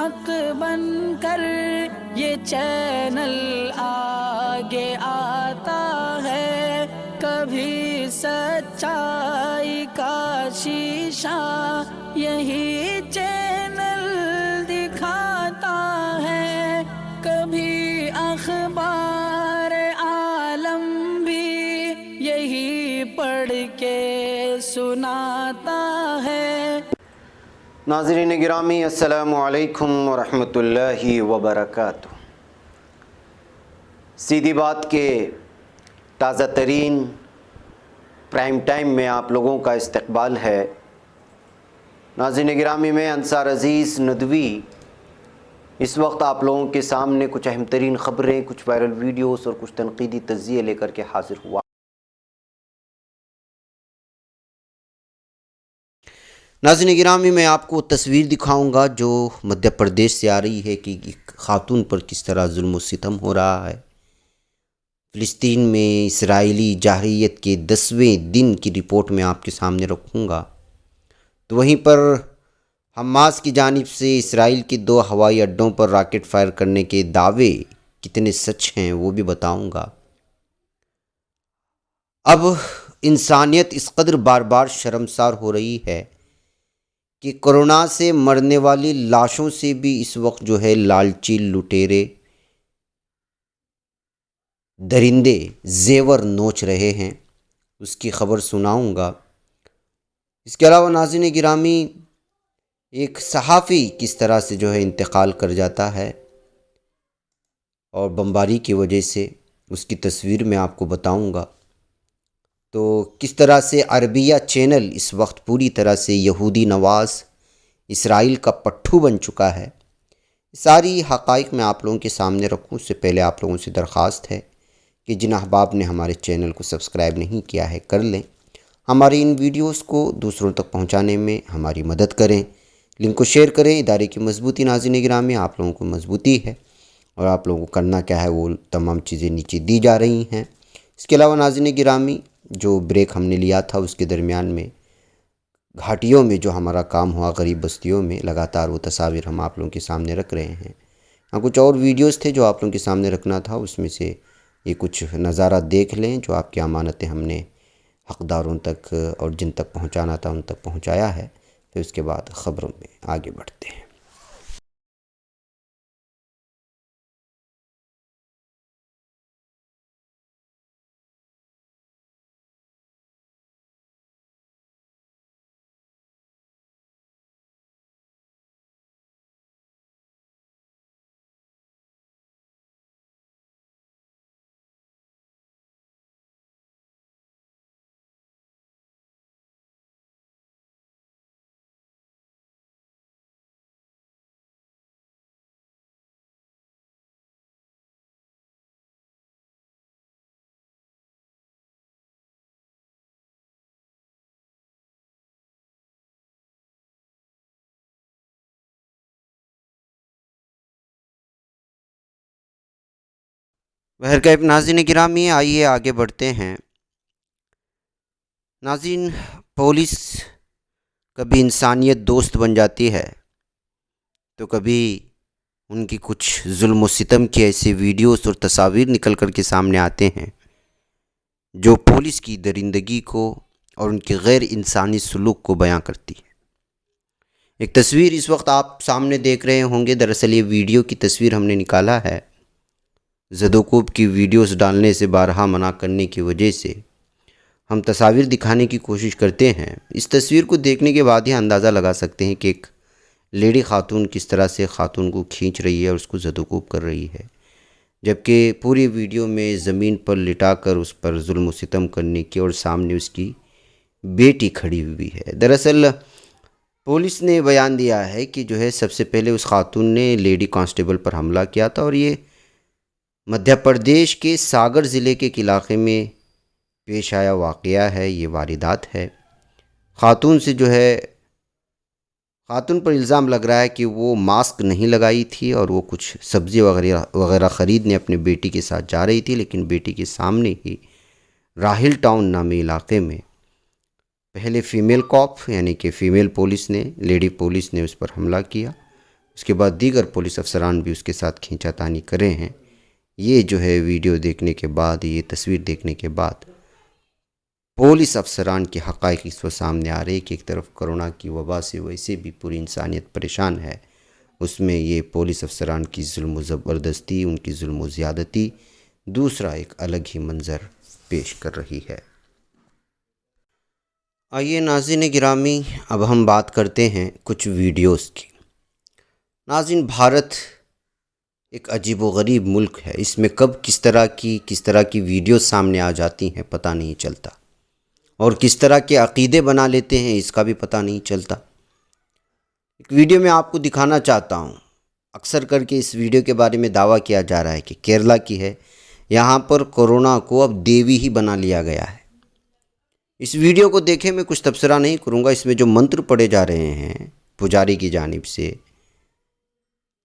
حق بن کر یہ چینل آگے آتا ہے، کبھی سچائی کا شیشہ یہی چینل دکھاتا ہے، کبھی اخبار عالم بھی یہی پڑھ کے سناتا ہے۔ ناظرین گرامی، السلام علیکم ورحمۃ اللہ وبرکاتہ۔ سیدھی بات کے تازہ ترین پرائم ٹائم میں آپ لوگوں کا استقبال ہے۔ ناظرین گرامی، میں انصار عزیز ندوی اس وقت آپ لوگوں کے سامنے کچھ اہم ترین خبریں، کچھ وائرل ویڈیوز اور کچھ تنقیدی تجزیے لے کر کے حاضر ہوا۔ ناظرین گرامی، میں آپ کو تصویر دکھاؤں گا جو مدھیہ پردیش سے آ رہی ہے کہ ایک خاتون پر کس طرح ظلم و ستم ہو رہا ہے۔ فلسطین میں اسرائیلی جارحیت کے 10ویں دن کی رپورٹ میں آپ کے سامنے رکھوں گا، تو وہیں پر حماس کی جانب سے اسرائیل کے 2 ہوائی اڈوں پر راکٹ فائر کرنے کے دعوے کتنے سچ ہیں وہ بھی بتاؤں گا۔ اب انسانیت اس قدر بار بار شرمسار ہو رہی ہے کہ کورونا سے مرنے والی لاشوں سے بھی اس وقت جو ہے لالچی لٹیرے درندے زیور نوچ رہے ہیں، اس کی خبر سناؤں گا۔ اس کے علاوہ ناظرین گرامی، ایک صحافی کس طرح سے جو ہے انتقال کر جاتا ہے اور بمباری کی وجہ سے، اس کی تصویر میں آپ کو بتاؤں گا۔ تو کس طرح سے عربیہ چینل اس وقت پوری طرح سے یہودی نواز اسرائیل کا پٹھو بن چکا ہے۔ ساری حقائق میں آپ لوگوں کے سامنے رکھوں اس سے پہلے آپ لوگوں سے درخواست ہے کہ جن احباب نے ہمارے چینل کو سبسکرائب نہیں کیا ہے کر لیں، ہماری ان ویڈیوز کو دوسروں تک پہنچانے میں ہماری مدد کریں، لنک کو شیئر کریں۔ ادارے کی مضبوطی ناظرین گرامی آپ لوگوں کو مضبوطی ہے، اور آپ لوگوں کو کرنا کیا ہے وہ تمام چیزیں نیچے دی جا رہی ہیں۔ اس کے علاوہ ناظرین گرامی، جو بریک ہم نے لیا تھا اس کے درمیان میں گھاٹیوں میں جو ہمارا کام ہوا غریب بستیوں میں، لگاتار وہ تصاویر ہم آپ لوگوں کے سامنے رکھ رہے ہیں۔ ہاں، کچھ اور ویڈیوز تھے جو آپ لوگوں کے سامنے رکھنا تھا، اس میں سے یہ کچھ نظارہ دیکھ لیں جو آپ کی امانتیں ہم نے حقداروں تک اور جن تک پہنچانا تھا ان تک پہنچایا ہے۔ پھر اس کے بعد خبروں میں آگے بڑھتے ہیں۔ بہرکیف ناظرین گرامی، آئیے آگے بڑھتے ہیں۔ ناظرین، پولیس کبھی انسانیت دوست بن جاتی ہے تو کبھی ان کی کچھ ظلم و ستم کی ایسے ویڈیوز اور تصاویر نکل کر کے سامنے آتے ہیں جو پولیس کی درندگی کو اور ان کے غیر انسانی سلوک کو بیان کرتی ہے۔ ایک تصویر اس وقت آپ سامنے دیکھ رہے ہوں گے، دراصل یہ ویڈیو کی تصویر ہم نے نکالا ہے۔ زدوکوب کی ویڈیوز ڈالنے سے بارہا منع کرنے کی وجہ سے ہم تصاویر دکھانے کی کوشش کرتے ہیں۔ اس تصویر کو دیکھنے کے بعد ہی اندازہ لگا سکتے ہیں کہ ایک لیڈی خاتون کس طرح سے خاتون کو کھینچ رہی ہے اور اس کو زدوکوب کر رہی ہے، جبکہ پوری ویڈیو میں زمین پر لٹا کر اس پر ظلم و ستم کرنے کی اور سامنے اس کی بیٹی کھڑی ہوئی ہے۔ دراصل پولیس نے بیان دیا ہے کہ جو ہے سب سے پہلے اس خاتون نے لیڈی کانسٹیبل پر حملہ کیا تھا، اور یہ مدھیہ پردیش کے ساگر ضلع کے ایک علاقے میں پیش آیا واقعہ ہے، یہ واردات ہے۔ خاتون سے جو ہے خاتون پر الزام لگ رہا ہے کہ وہ ماسک نہیں لگائی تھی اور وہ کچھ سبزی وغیرہ خریدنے اپنے بیٹی کے ساتھ جا رہی تھی، لیکن بیٹی کے سامنے ہی راہل ٹاؤن نامی علاقے میں پہلے فیمیل کاپ یعنی کہ فیمیل پولیس نے لیڈی پولیس نے اس پر حملہ کیا، اس کے بعد دیگر پولیس افسران بھی اس کے ساتھ کھینچا تانی کرے ہیں۔ یہ جو ہے ویڈیو دیکھنے کے بعد، یہ تصویر دیکھنے کے بعد پولیس افسران کے حقائق اس وقت سامنے آ رہے کہ ایک طرف کرونا کی وبا سے ویسے بھی پوری انسانیت پریشان ہے، اس میں یہ پولیس افسران کی ظلم و زبردستی، ان کی ظلم و زیادتی دوسرا ایک الگ ہی منظر پیش کر رہی ہے۔ آئیے ناظرین گرامی، اب ہم بات کرتے ہیں کچھ ویڈیوز کی۔ ناظرین، بھارت ایک عجیب و غریب ملک ہے، اس میں کب کس طرح کی ویڈیوز سامنے آ جاتی ہیں پتہ نہیں چلتا، اور کس طرح کے عقیدے بنا لیتے ہیں اس کا بھی پتہ نہیں چلتا۔ ایک ویڈیو میں آپ کو دکھانا چاہتا ہوں، اکثر کر کے اس ویڈیو کے بارے میں دعویٰ کیا جا رہا ہے کہ کیرلا کی ہے، یہاں پر کورونا کو اب دیوی ہی بنا لیا گیا ہے۔ اس ویڈیو کو دیکھیں، میں کچھ تبصرہ نہیں کروں گا، اس میں جو منتر پڑھے جا رہے ہیں پجاری کی جانب سے،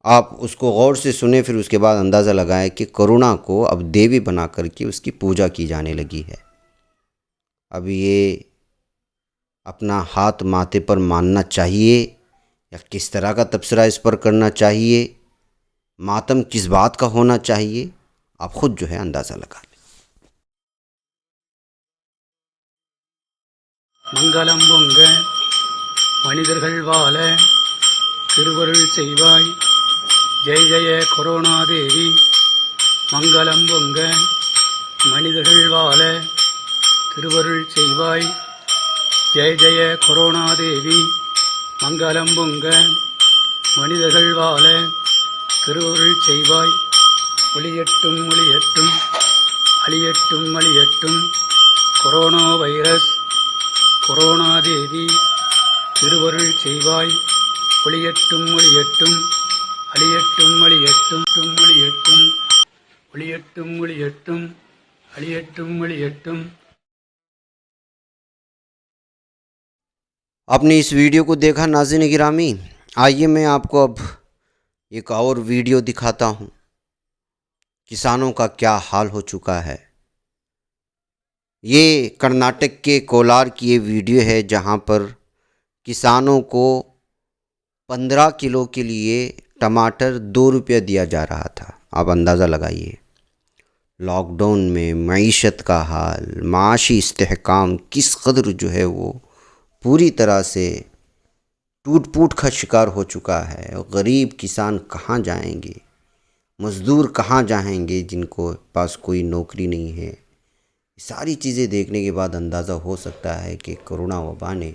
آپ اس کو غور سے سنیں، پھر اس کے بعد اندازہ لگائیں کہ کورونا کو اب دیوی بنا کر کے اس کی پوجا کی جانے لگی ہے۔ اب یہ اپنا ہاتھ ماتھے پر ماننا چاہیے یا کس طرح کا تبصرہ اس پر کرنا چاہیے، ماتم کس بات کا ہونا چاہیے، آپ خود جو ہے اندازہ لگا لیں۔ மங்களம் பொங்க மனிதர்கள் வாழ திருவருள் செய்வாய் ஜெய ஜெய கொரோனா தேவி மங்களம் பொங்க மனிதர்கள் வாழ திருவருள் செய்வாய் ஜெய ஜெய கொரோனா தேவி மங்களம் பொங்க மனிதர்கள் வாழ திருவருள் செய்வாய் ஒளியட்டும் ஒளியட்டும் அழியட்டும் அழியட்டும் கொரோனா வைரஸ் கொரோனா தேவி திருவருள் செய்வாய் ஒளியட்டும் ஒளியட்டும் அழியட்டும் அழியட்டும் ஒளியட்டும் ஒளியட்டும் ஒளியட்டும் அழியட்டும் ஒளியட்டும்۔ آپ نے اس ویڈیو کو دیکھا ناظرین گرامی، آئیے میں آپ کو اب ایک اور ویڈیو دکھاتا ہوں۔ کسانوں کا کیا حال ہو چکا ہے۔ یہ کرناٹک کے کولار کی یہ ویڈیو ہے جہاں پر کسانوں کو 15 کلو کے لیے ٹماٹر 2 روپیہ دیا جا رہا تھا۔ آپ اندازہ لگائیے، لاک ڈاؤن میں معیشت کا حال، معاشی استحکام کس قدر جو ہے وہ پوری طرح سے ٹوٹ پوٹ کا شکار ہو چکا ہے۔ غریب کسان کہاں جائیں گے، مزدور کہاں جائیں گے جن کو پاس کوئی نوکری نہیں ہے۔ ساری چیزیں دیکھنے کے بعد اندازہ ہو سکتا ہے کہ کرونا وبا نے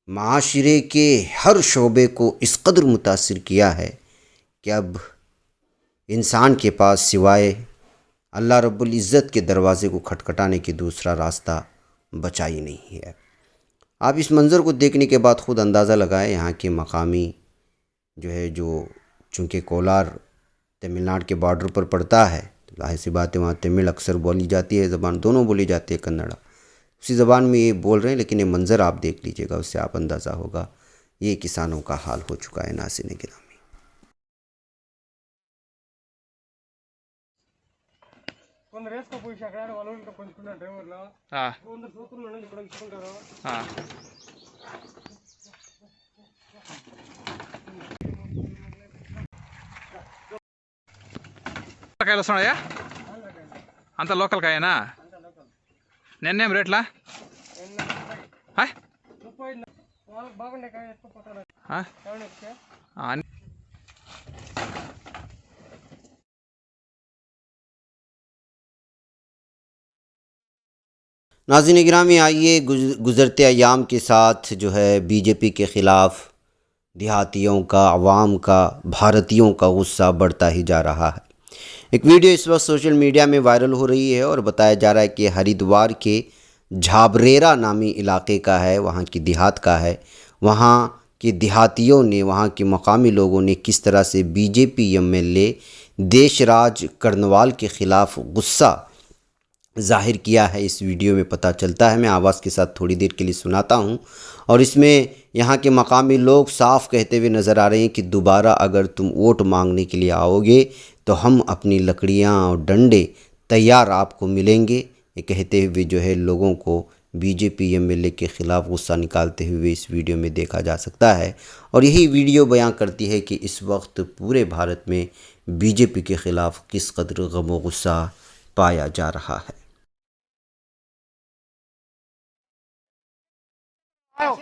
معاشرے کے ہر شعبے کو اس قدر متاثر کیا ہے کہ اب انسان کے پاس سوائے اللہ رب العزت کے دروازے کو کھٹکھٹانے کے دوسرا راستہ بچا ہی نہیں ہے۔ آپ اس منظر کو دیکھنے کے بعد خود اندازہ لگائیں، یہاں کے مقامی جو چونکہ کولار تمل ناڈو کے بارڈر پر پڑتا ہے، ظاہر سی بات ہے وہاں تمل اکثر بولی جاتی ہے، زبان دونوں بولی جاتی ہے، کنڑا اسی زبان میں یہ بول رہے ہیں، لیکن یہ منظر آپ دیکھ لیجئے گا، اس سے آپ اندازہ ہوگا یہ کسانوں کا حال ہو چکا ہے ناظرین گرامی۔ కాయలు వస్తున్నాయా? అంత లోకల్ కాయనా? నిన్నేం రేట్లా? ناظرین گرامی، آئیے گزرتے ایام کے ساتھ جو ہے بی جے پی کے خلاف دیہاتیوں کا، عوام کا، بھارتیوں کا غصہ بڑھتا ہی جا رہا ہے۔ ایک ویڈیو اس وقت سوشل میڈیا میں وائرل ہو رہی ہے اور بتایا جا رہا ہے کہ ہریدوار کے جھابریرا نامی علاقے کا ہے، وہاں کی دیہات کا ہے۔ وہاں کے دیہاتیوں نے، وہاں کے مقامی لوگوں نے کس طرح سے B J P M L A Desh Raj کرنوال کے خلاف غصہ ظاہر کیا ہے، اس ویڈیو میں پتہ چلتا ہے۔ میں آواز کے ساتھ تھوڑی دیر کے لیے سناتا ہوں، اور اس میں یہاں کے مقامی لوگ صاف کہتے ہوئے نظر آ رہے ہیں کہ دوبارہ اگر تم ووٹ مانگنے کے لیے آؤ گے تو ہم اپنی لکڑیاں اور ڈنڈے تیار آپ کو ملیں گے، یہ کہتے ہوئے جو ہے لوگوں کو BJP MLA کے خلاف غصہ نکالتے ہوئے اس ویڈیو میں دیکھا جا سکتا ہے، اور یہی ویڈیو بیان کرتی ہے کہ اس وقت پورے بھارت میں BJP کے خلاف کس قدر غم و غصہ پایا جا رہا ہے۔ آپ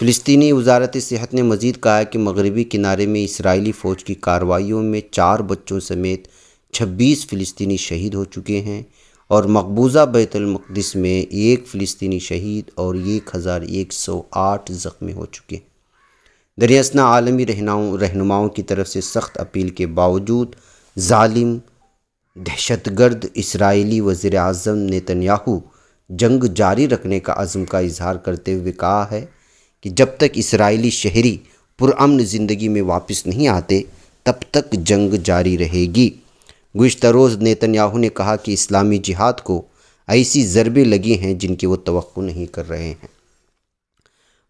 فلسطینی وزارت صحت نے مزید کہا ہے کہ مغربی کنارے میں اسرائیلی فوج کی کارروائیوں میں 4 بچوں سمیت 26 فلسطینی شہید ہو چکے ہیں اور مقبوضہ بیت المقدس میں 1 فلسطینی شہید اور 1108 زخمی ہو چکے ہیں۔ دریاسنا عالمی رہنماؤں کی طرف سے سخت اپیل کے باوجود ظالم دہشت گرد اسرائیلی وزیر اعظم نیتنیاہو جنگ جاری رکھنے کا عزم کا اظہار کرتے ہوئے کہا ہے کہ جب تک اسرائیلی شہری پرامن زندگی میں واپس نہیں آتے تب تک جنگ جاری رہے گی۔ گزشتہ روز نیتنیاہو نے کہا کہ اسلامی جہاد کو ایسی ضربیں لگی ہیں جن کی وہ توقع نہیں کر رہے ہیں۔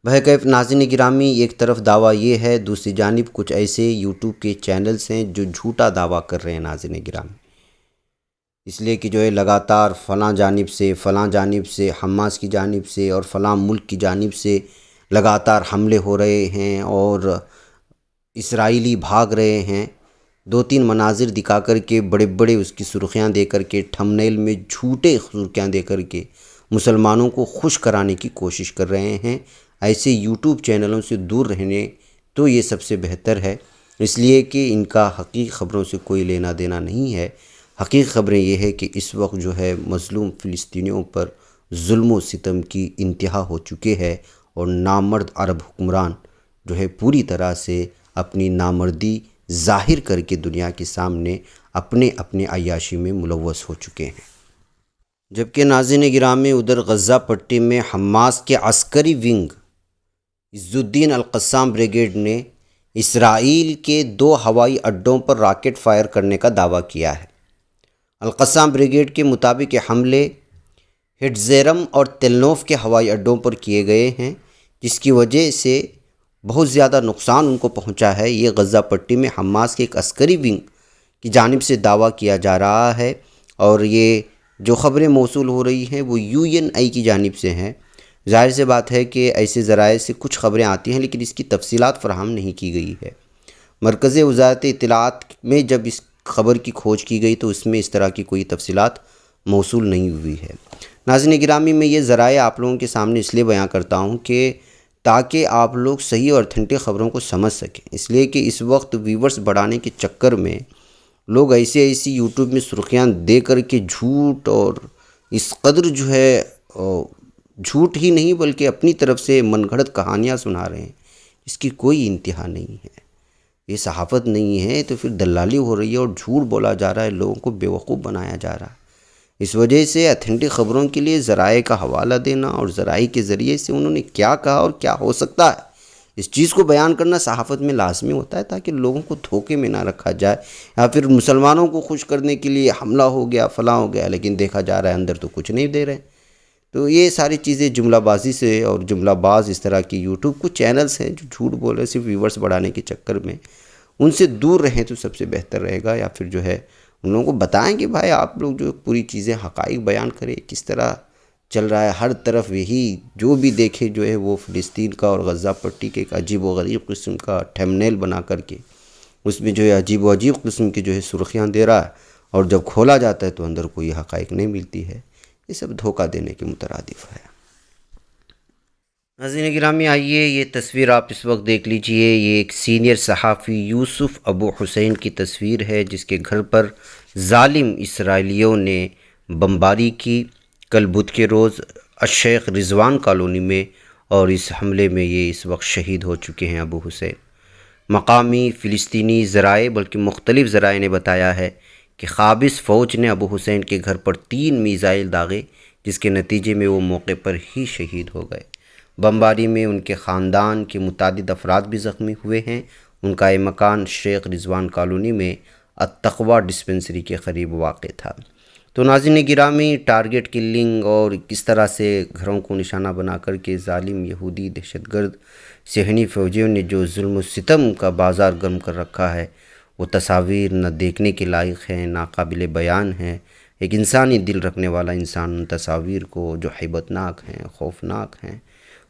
بہرکیف ناظرین گرامی، ایک طرف دعویٰ یہ ہے، دوسری جانب کچھ ایسے یوٹیوب کے چینلز ہیں جو جھوٹا دعویٰ کر رہے ہیں ناظرین گرامی، اس لیے کہ جو ہے لگاتار فلاں جانب سے حماس کی جانب سے اور فلاں ملک کی جانب سے لگاتار حملے ہو رہے ہیں اور اسرائیلی بھاگ رہے ہیں۔ 2-3 مناظر دکھا کر کے بڑے بڑے اس کی سرخیاں دے کر کے تھمبنیل میں جھوٹے سرخیاں دے کر کے مسلمانوں کو خوش کرانے کی کوشش کر رہے ہیں۔ ایسے یوٹیوب چینلوں سے دور رہنے تو یہ سب سے بہتر ہے، اس لیے کہ ان کا حقیقی خبروں سے کوئی لینا دینا نہیں ہے۔ حقیقی خبریں یہ ہے کہ اس وقت جو ہے مظلوم فلسطینیوں پر ظلم و ستم کی انتہا ہو چکے ہے اور نامرد عرب حکمران جو ہے پوری طرح سے اپنی نامردی ظاہر کر کے دنیا کے سامنے اپنے عیاشی میں ملوث ہو چکے ہیں۔ جبکہ ناظرین گرامی ادھر غزہ پٹی میں حماس کے عسکری ونگ عز الدین القسام بریگیڈ نے اسرائیل کے 2 ہوائی اڈوں پر راکٹ فائر کرنے کا دعویٰ کیا ہے۔ القسام بریگیڈ کے مطابق یہ حملے ہٹزیرم اور تلنوف کے ہوائی اڈوں پر کیے گئے ہیں، جس کی وجہ سے بہت زیادہ نقصان ان کو پہنچا ہے۔ یہ غزہ پٹی میں حماس کے ایک عسکری ونگ کی جانب سے دعویٰ کیا جا رہا ہے، اور یہ جو خبریں موصول ہو رہی ہیں وہ UNI کی جانب سے ہیں۔ ظاہر سی بات ہے کہ ایسے ذرائع سے کچھ خبریں آتی ہیں لیکن اس کی تفصیلات فراہم نہیں کی گئی ہے۔ مرکزی وزارت اطلاعات میں جب اس خبر کی کھوج کی گئی تو اس میں اس طرح کی کوئی تفصیلات موصول نہیں ہوئی ہے۔ ناظرین گرامی، میں یہ ذرائع آپ لوگوں کے سامنے اس لیے بیان کرتا ہوں کہ تاکہ آپ لوگ صحیح اور اتھینٹک خبروں کو سمجھ سکیں، اس لیے کہ اس وقت ویورز بڑھانے کے چکر میں لوگ ایسی یوٹیوب میں سرخیاں دے کر کے جھوٹ اور اس قدر جو ہے جھوٹ ہی نہیں بلکہ اپنی طرف سے من گھڑت کہانیاں سنا رہے ہیں، اس کی کوئی انتہا نہیں ہے۔ یہ صحافت نہیں ہے تو پھر دلالی ہو رہی ہے اور جھوٹ بولا جا رہا ہے، لوگوں کو بیوقوف بنایا جا رہا ہے۔ اس وجہ سے اتھینٹک خبروں کے لیے ذرائع کا حوالہ دینا اور ذرائع کے ذریعے سے انہوں نے کیا کہا اور کیا ہو سکتا ہے اس چیز کو بیان کرنا صحافت میں لازمی ہوتا ہے، تاکہ لوگوں کو دھوکے میں نہ رکھا جائے، یا پھر مسلمانوں کو خوش کرنے کے لیے حملہ ہو گیا فلاں ہو گیا لیکن دیکھا جا رہا ہے اندر تو کچھ نہیں دے رہے۔ تو یہ ساری چیزیں جملہ بازی سے اور جملہ باز اس طرح کی یوٹیوب کچھ چینلز ہیں جو جھوٹ بول رہے ہیں صرف ویورز بڑھانے کے چکر میں، ان سے دور رہیں تو سب سے بہتر رہے گا، یا پھر جو ہے ان لوگوں کو بتائیں کہ بھائی آپ لوگ جو پوری چیزیں حقائق بیان کریں، کس طرح چل رہا ہے۔ ہر طرف یہی جو بھی دیکھے جو ہے وہ فلسطین کا اور غزہ پٹی کے ایک عجیب و غریب قسم کا تھمبنیل بنا کر کے اس میں جو ہے عجیب و عجیب قسم کی جو ہے سرخیاں دے رہا ہے، اور جب کھولا جاتا ہے تو اندر کوئی حقائق نہیں ملتی ہے۔ یہ سب دھوکہ دینے کے مترادف ہے۔ ناظرین گرامی، آئیے یہ تصویر آپ اس وقت دیکھ لیجئے، یہ ایک سینئر صحافی یوسف ابو حسین کی تصویر ہے جس کے گھر پر ظالم اسرائیلیوں نے بمباری کی کل بدھ کے روز الشیخ رضوان کالونی میں، اور اس حملے میں یہ اس وقت شہید ہو چکے ہیں ابو حسین۔ مقامی فلسطینی ذرائع بلکہ مختلف ذرائع نے بتایا ہے کہ قابض فوج نے ابو حسین کے گھر پر 3 میزائل داغے، جس کے نتیجے میں وہ موقع پر ہی شہید ہو گئے۔ بمباری میں ان کے خاندان کے متعدد افراد بھی زخمی ہوئے ہیں۔ ان کا یہ مکان شیخ رضوان کالونی میں التقویٰ ڈسپنسری کے قریب واقع تھا۔ تو ناظرین گرامی، ٹارگٹ کلنگ اور کس طرح سے گھروں کو نشانہ بنا کر کے ظالم یہودی دہشت گرد صہیونی فوجیوں نے جو ظلم و ستم کا بازار گرم کر رکھا ہے، وہ تصاویر نہ دیکھنے کے لائق ہیں، ناقابل بیان ہیں۔ ایک انسانی دل رکھنے والا انسان ان تصاویر کو جو ہیبت ناک ہیں، خوفناک ہیں،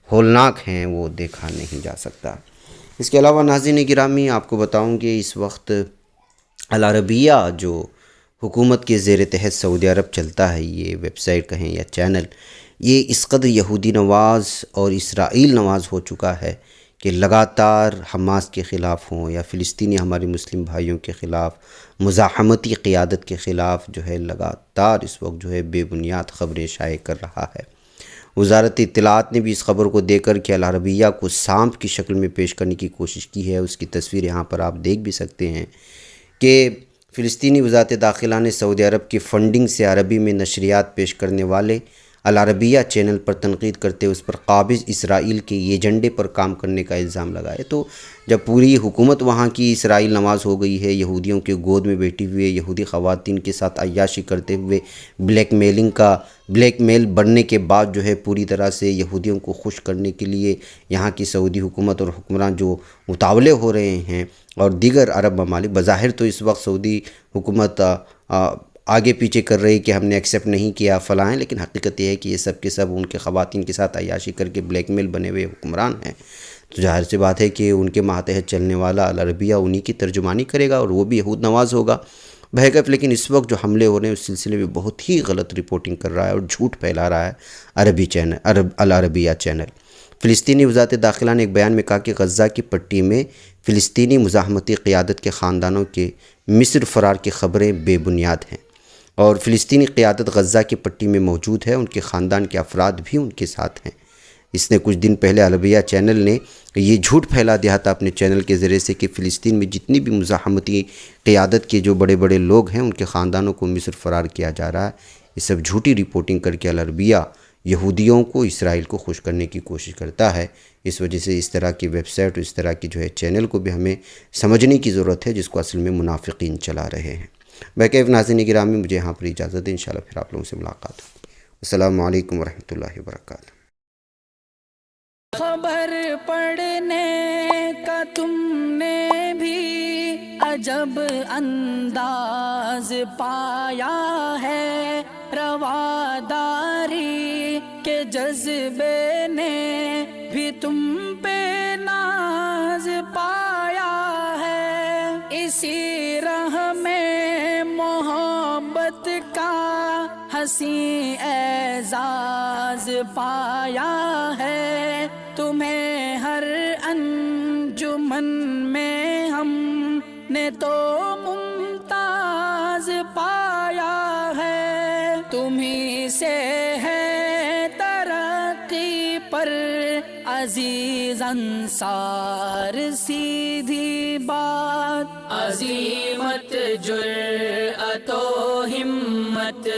ہولناک ہیں، وہ دیکھا نہیں جا سکتا۔ اس کے علاوہ ناظرین گرامی، آپ کو بتاؤں کہ اس وقت العربیہ جو حکومت کے زیر تحت سعودی عرب چلتا ہے، یہ ویب سائٹ کہیں یا چینل، یہ اس قدر یہودی نواز اور اسرائیل نواز ہو چکا ہے کہ لگاتار حماس کے خلاف ہوں یا فلسطینی ہمارے مسلم بھائیوں کے خلاف مزاحمتی قیادت کے خلاف جو ہے لگاتار اس وقت جو ہے بے بنیاد خبریں شائع کر رہا ہے۔ وزارت اطلاعات نے بھی اس خبر کو دے کر کہ العربیہ کو سانپ کی شکل میں پیش کرنے کی کوشش کی ہے۔ اس کی تصویر یہاں پر آپ دیکھ بھی سکتے ہیں کہ فلسطینی وزارت داخلہ نے سعودی عرب کی فنڈنگ سے عربی میں نشریات پیش کرنے والے العربیہ چینل پر تنقید کرتے ہوئے اس پر قابض اسرائیل کے ایجنڈے پر کام کرنے کا الزام لگایا۔ تو جب پوری حکومت وہاں کی اسرائیل نواز ہو گئی ہے، یہودیوں کے گود میں بیٹھی ہوئے یہودی خواتین کے ساتھ عیاشی کرتے ہوئے بلیک میل بڑھنے کے بعد جو ہے پوری طرح سے یہودیوں کو خوش کرنے کے لیے یہاں کی سعودی حکومت اور حکمران جو مطالبے ہو رہے ہیں اور دیگر عرب ممالک، بظاہر تو اس وقت سعودی حکومت آگے پیچھے کر رہی کہ ہم نے ایکسیپٹ نہیں کیا فلاں، لیکن حقیقت یہ ہے کہ یہ سب کے سب ان کے خواتین کے ساتھ عیاشی کر کے بلیک میل بنے ہوئے حکمران ہیں۔ تو ظاہر سی بات ہے کہ ان کے ماتحت چلنے والا العربیہ انہی کی ترجمانی کرے گا اور وہ بھی یہود نواز ہوگا بہرکیف۔ لیکن اس وقت جو حملے ہو رہے ہیں اس سلسلے میں بہت ہی غلط رپورٹنگ کر رہا ہے اور جھوٹ پھیلا رہا ہے العربیہ چینل۔ فلسطینی وزارت داخلہ نے ایک بیان میں کہا کہ غزہ کی پٹی میں فلسطینی مزاحمتی قیادت کے خاندانوں کے مصر فرار کی خبریں بے بنیاد ہیں اور فلسطینی قیادت غزہ کی پٹی میں موجود ہے، ان کے خاندان کے افراد بھی ان کے ساتھ ہیں۔ اس نے کچھ دن پہلے العربیہ چینل نے یہ جھوٹ پھیلا دیا تھا اپنے چینل کے ذریعے سے کہ فلسطین میں جتنی بھی مزاحمتی قیادت کے جو بڑے بڑے لوگ ہیں ان کے خاندانوں کو مصر فرار کیا جا رہا ہے۔ یہ سب جھوٹی رپورٹنگ کر کے العربیہ یہودیوں کو، اسرائیل کو خوش کرنے کی کوشش کرتا ہے۔ اس وجہ سے اس طرح کی ویب سائٹ اور اس طرح کی جو ہے چینل کو بھی ہمیں سمجھنے کی ضرورت ہے، جس کو اصل میں منافقین چلا رہے ہیں۔ بہرکیف ناظرین گرامی، مجھے یہاں پر اجازت دیں، انشاءاللہ پھر آپ لوگوں سے ملاقات ہوگی۔ السلام علیکم ورحمۃ اللہ وبرکاتہ۔ خبر پڑھنے کا تم نے بھی عجب انداز پایا ہے، رواداری کے جذبے نے بھی تم پہ ناز پایا ہے، اسی راہ میں محبت کا حسین اعزاز پایا ہے، تمہیں ہر انجمن میں ہم نے تو ممتاز پایا ہے، تمہیں سے ہے ترقی پر عزیز انصار، سیدھی بات عظیمت جرأت و ہمت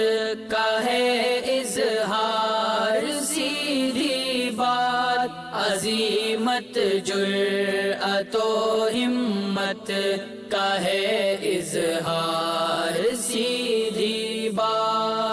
کا ہے اظہار، سیدھی بات عظیمت جرأت و ہمت کا ہے اظہار، سیدھی بات۔